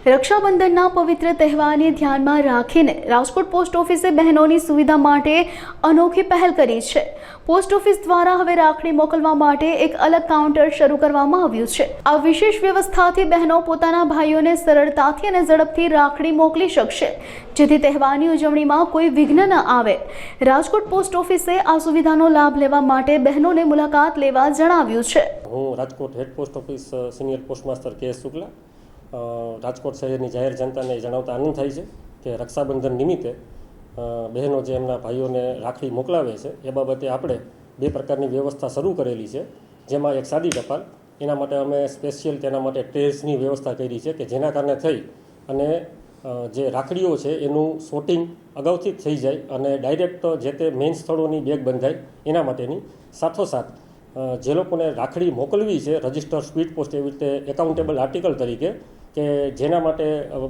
રક્ષાબંધનના પવિત્ર તહેવારને ધ્યાનમાં રાખીને રાજકોટ પોસ્ટ ઓફિસે બહેનોની સુવિધા માટે અનોખી પહેલ કરી છે। પોસ્ટ ઓફિસ દ્વારા હવે રાખડી મોકલવા માટે એક અલગ કાઉન્ટર શરૂ કરવામાં આવ્યું છે। આ વિશેષ વ્યવસ્થાથી બહેનો પોતાના ભાઈઓને સરળતાથી અને ઝડપથી રાખડી મોકલી શકશે, જેથી તહેવારની ઉજવણીમાં કોઈ વિઘ્ન ન આવે। રાજકોટ પોસ્ટ ઓફિસે આ સુવિધાનો લાભ લેવા માટે બહેનોને મુલાકાત લેવા જણાવ્યું છે। હું Rajkot head post office senior post master કે.એસ. શુક્લા રાજકોટ શહેરની જાહેર જનતાને જણાવતા આનંદ થાય છે કે રક્ષાબંધન નિમિત્તે બહેનો જે એમના ભાઈઓને રાખડી મોકલાવે છે એ બાબતે આપણે બે પ્રકારની વ્યવસ્થા શરૂ કરેલી છે, જેમાં એક સાદી ટપાલ, એના માટે અમે સ્પેશિયલ તેના માટે ટ્રેસની વ્યવસ્થા કરી છે કે જેના કારણે થઈ અને જે રાખડીઓ છે એનું સોર્ટિંગ અગાઉથી જ થઈ જાય અને ડાયરેક્ટ જે તે મેઇન સ્થળોની બેગ બંધાય એના માટેની સાથોસાથ જે લોકોને રાખડી મોકલવી છે રજિસ્ટર સ્પીડ પોસ્ટ એવી રીતે એકાઉન્ટેબલ આર્ટિકલ તરીકે કે જેના માટે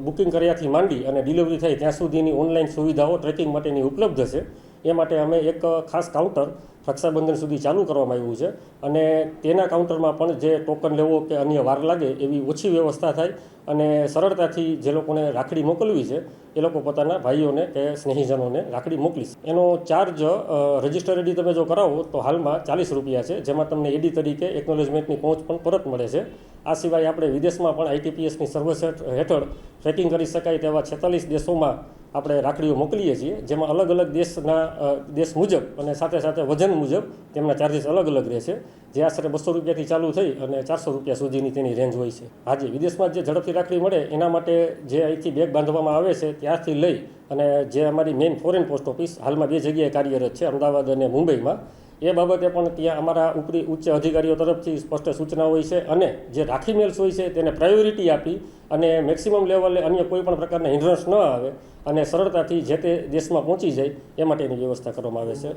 બુકિંગ કર્યાથી માંડી અને ડિલિવરી થાય ત્યાં સુધીની ઓનલાઈન સુવિધાઓ ટ્રેકિંગ માટેની ઉપલબ્ધ છે। એ માટે અમે એક ખાસ કાઉન્ટર રક્ષાબંધન સુધી ચાલુ કરવામાં આવ્યું છે અને તેના કાઉન્ટરમાં પણ જે ટોકન લેવો કે અન્ય વાર લાગે એવી ઓછી વ્યવસ્થા થાય અને સરળતાથી જે લોકોને રાખડી મોકલવી છે એ લોકો પોતાના ભાઈઓને કે સ્નેહીજનોને રાખડી મોકલી શકે। એનો ચાર્જ રજિસ્ટર એડી તમે જો કરાવો તો હાલમાં 40 રૂપિયા છે, જેમાં તમને એડી તરીકે એકનોલેજમેન્ટની પહોંચ પણ પરત મળે છે। આ સિવાય આપણે વિદેશમાં પણ ITPSની સર્વિસ હેઠળ ટ્રેકિંગ કરી શકાય તેવા 46 દેશોમાં આપણે રાખડીઓ મોકલીએ છીએ, જેમાં અલગ અલગ દેશ મુજબ અને સાથે સાથે વજન મુજબ તેમના ચાર્જીસ અલગ અલગ રહે છે, જે આશરે 200 રૂપિયાથી ચાલુ થઈ અને 400 રૂપિયા સુધીની તેની રેન્જ હોય છે। હાજી, વિદેશમાં જે ઝડપથી રાખડી મળે એના માટે જે અહીંથી બેગ બાંધવામાં આવે છે ત્યારથી લઈ અને જે અમારી મેઇન ફોરેન પોસ્ટ ઓફિસ હાલમાં 2 જગ્યાએ કાર્યરત છે, અમદાવાદ અને મુંબઈમાં, એ બાબતે પણ ત્યાં અમારા ઉપરી ઉચ્ચ અધિકારીઓ તરફથી સ્પષ્ટ સૂચના હોય છે અને જે રાખી મેલ્સ હોય છે તેને પ્રાયોરિટી આપી અને મેક્સિમમ લેવલે અન્ય કોઈ પણ પ્રકારના હિન્ડ્રન્સ ન આવે અને સરળતાથી જે તે દેશમાં પહોંચી જાય એ માટેની વ્યવસ્થા કરવામાં આવે છે।